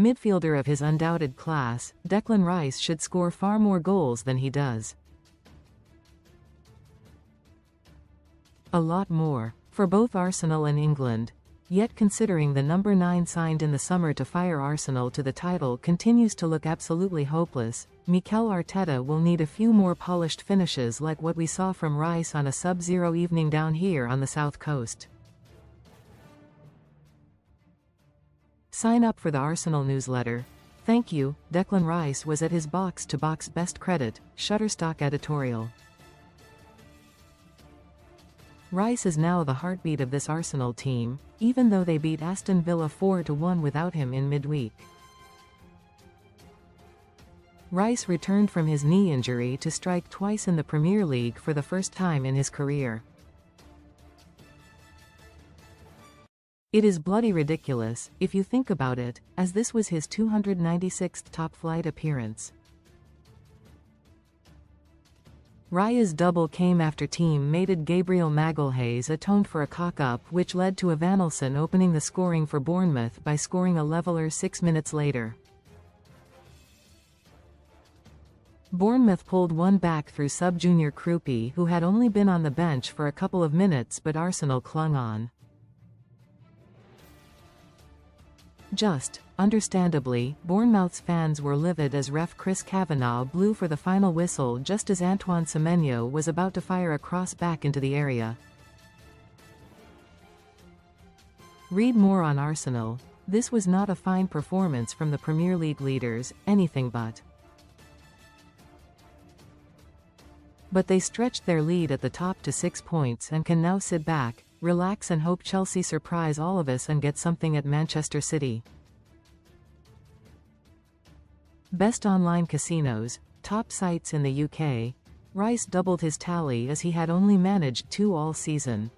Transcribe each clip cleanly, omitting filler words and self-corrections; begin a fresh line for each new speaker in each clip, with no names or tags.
midfielder of his undoubted class, Declan Rice should score far more goals than he does. A lot more. For both Arsenal and England. Yet considering the number 9 signed in the summer to fire Arsenal to the title continues to look absolutely hopeless, Mikel Arteta will need a few more polished finishes like what we saw from Rice on a sub-zero evening down here on the south coast. Sign up for the Arsenal newsletter. Thank you. Declan Rice was at his box-to-box best credit, Shutterstock Editorial. Rice is now the heartbeat of this Arsenal team, even though they beat Aston Villa 4-1 without him in midweek. Rice returned from his knee injury to strike twice in the Premier League for the first time in his career. It is bloody ridiculous, if you think about it, as this was his 296th top-flight appearance. Raya's double came after team-mated Gabriel Magalhaes atoned for a cock-up which led to Evanilson opening the scoring for Bournemouth by scoring a leveller 6 minutes later. Bournemouth pulled one back through sub-junior Krupi, who had only been on the bench for a couple of minutes, but Arsenal clung on. Understandably, Bournemouth's fans were livid as ref Chris Kavanagh blew for the final whistle just as Antoine Semenyo was about to fire a cross back into the area. Read more on Arsenal. This was not a fine performance from the Premier League leaders, anything but. But they stretched their lead at the top to 6 points and can now sit back, relax and hope Chelsea surprise all of us and get something at Manchester City. Best online casinos, top sites in the UK. Rice doubled his tally as he had only managed 2 all season.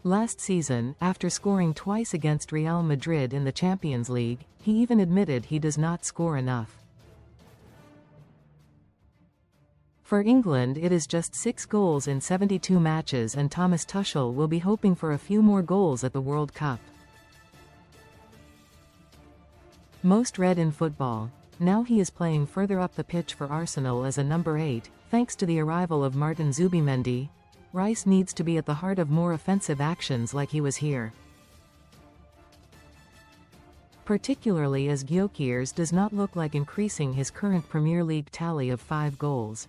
Last season, after scoring twice against Real Madrid in the Champions League, he even admitted he does not score enough. For England it is just 6 goals in 72 matches, and Thomas Tuchel will be hoping for a few more goals at the World Cup. Most read in football. Now he is playing further up the pitch for Arsenal as a number 8, thanks to the arrival of Martin Zubimendi. Rice needs to be at the heart of more offensive actions like he was here. Particularly as Gyökeres does not look like increasing his current Premier League tally of 5 goals.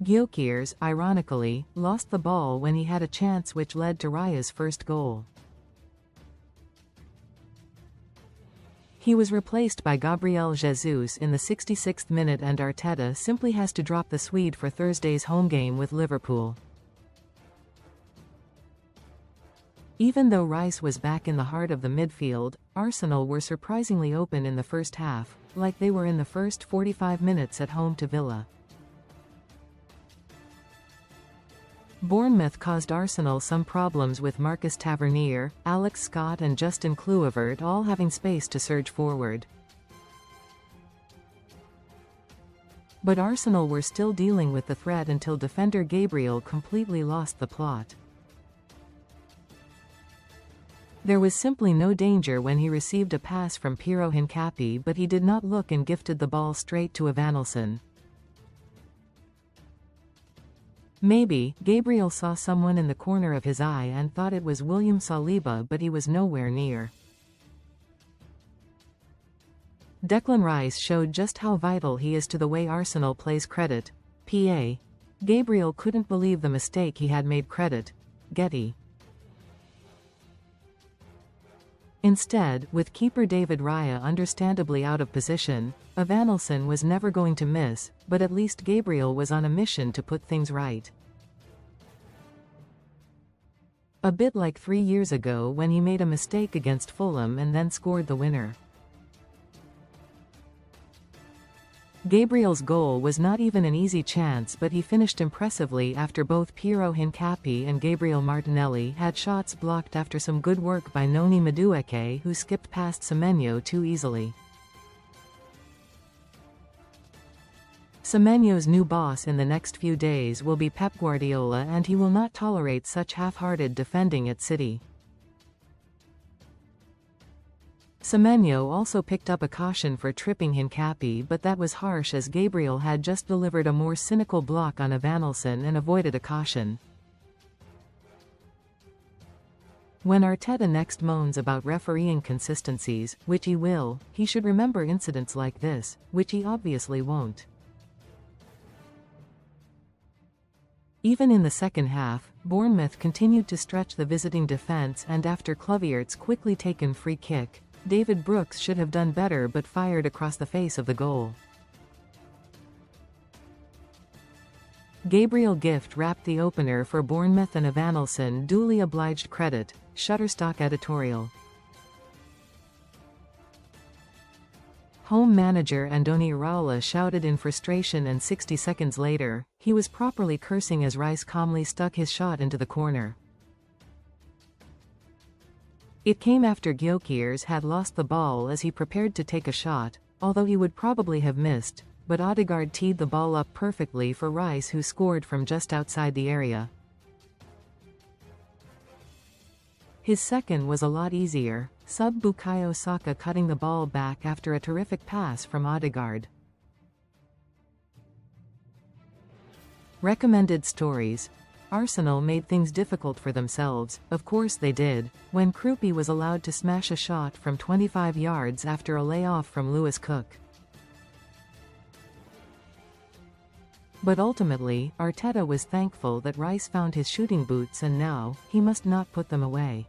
Gyökeres, ironically, lost the ball when he had a chance which led to Raya's first goal. He was replaced by Gabriel Jesus in the 66th minute, and Arteta simply has to drop the Swede for Thursday's home game with Liverpool. Even though Rice was back in the heart of the midfield, Arsenal were surprisingly open in the first half, like they were in the first 45 minutes at home to Villa. Bournemouth caused Arsenal some problems with Marcus Tavernier, Alex Scott and Justin Kluivert all having space to surge forward. But Arsenal were still dealing with the threat until defender Gabriel completely lost the plot. There was simply no danger when he received a pass from Piero Hincapié, but he did not look and gifted the ball straight to Evanilson. Maybe, Gabriel saw someone in the corner of his eye and thought it was William Saliba, but he was nowhere near. Declan Rice showed just how vital he is to the way Arsenal plays credit. PA. Gabriel couldn't believe the mistake he had made. Credit. Getty. Instead, with keeper David Raya understandably out of position, Evanilson was never going to miss, but at least Gabriel was on a mission to put things right. A bit like 3 years ago when he made a mistake against Fulham and then scored the winner. Gabriel's goal was not even an easy chance, but he finished impressively after both Piero Hincapié and Gabriel Martinelli had shots blocked after some good work by Noni Madueke, who skipped past Semenyo too easily. Semenyo's new boss in the next few days will be Pep Guardiola, and he will not tolerate such half-hearted defending at City. Semenyo also picked up a caution for tripping Hincapi, but that was harsh as Gabriel had just delivered a more cynical block on Evanilson and avoided a caution. When Arteta next moans about refereeing consistencies, which he will, he should remember incidents like this, which he obviously won't. Even in the second half, Bournemouth continued to stretch the visiting defence, and after Cloviert's quickly taken free kick, David Brooks should have done better but fired across the face of the goal. Gabriel Gift wrapped the opener for Bournemouth and Evanilson duly obliged credit. Shutterstock Editorial. Home manager Andoni Iraola shouted in frustration, and 60 seconds later, he was properly cursing as Rice calmly stuck his shot into the corner. It came after Gyökeres had lost the ball as he prepared to take a shot, although he would probably have missed, but Odegaard teed the ball up perfectly for Rice, who scored from just outside the area. His second was a lot easier, sub Bukayo Saka cutting the ball back after a terrific pass from Odegaard. Recommended stories. Arsenal made things difficult for themselves, of course they did, when Krupi was allowed to smash a shot from 25 yards after a layoff from Lewis Cook. But ultimately, Arteta was thankful that Rice found his shooting boots, and now, he must not put them away.